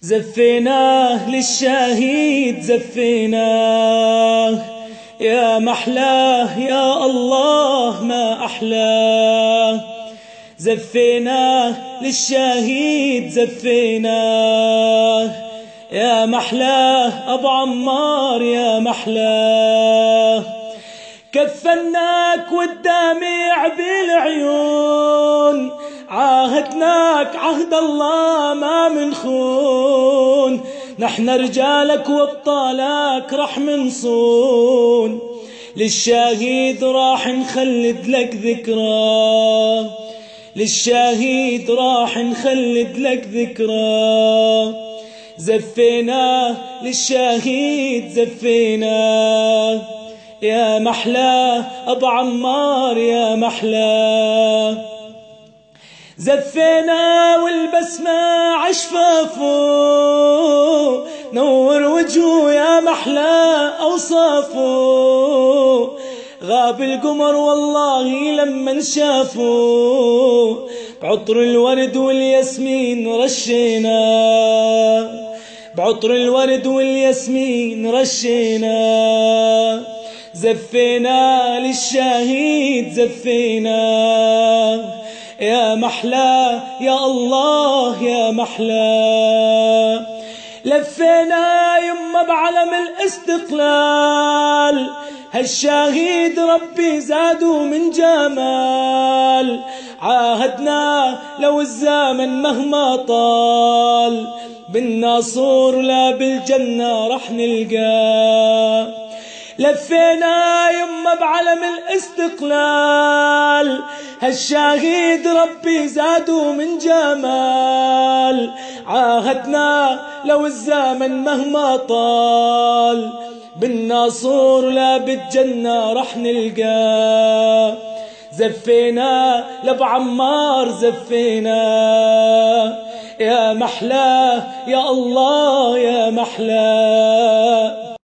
زفيناه للشهيد زفيناه، يا محلاه يا الله ما أحلاه. زفيناه للشهيد زفيناه، يا محلاه أبو عمار يا محلاه. كفناك والدمع بالعيون، عاهدناك عهد الله ما منخون. نحن رجالك وابطالك رح منصون، للشهيد راح نخلد لك ذكرى، للشهيد راح نخلد لك ذكرى. زفيناه للشهيد زفيناه، يا محلاه أبو عمار يا محلاه. زفينا والبسمة عشفافه، نور وجهه يا محلاه أوصافه. غاب القمر والله لما شافه، بعطر الورد والياسمين رشينا، بعطر الورد والياسمين رشينا. زفينا للشهيد زفينا، يا محلاه يا الله يا محلاه. لفينا يما بعلم الاستقلال، هالشهيد ربي زادوا من جمال. عاهدنا لو الزمن مهما طال، بالناصور ولا بالجنة رح نلقاه. لفينا يما بعلم الاستقلال، هالشهيد ربي زادوا من جمال. عاهدنا لو الزمن مهما طال، بالناصور لا بالجنة رح نلقاه. زفينا لأبو عمار زفينا، يا محلاه يا الله يا محلاه.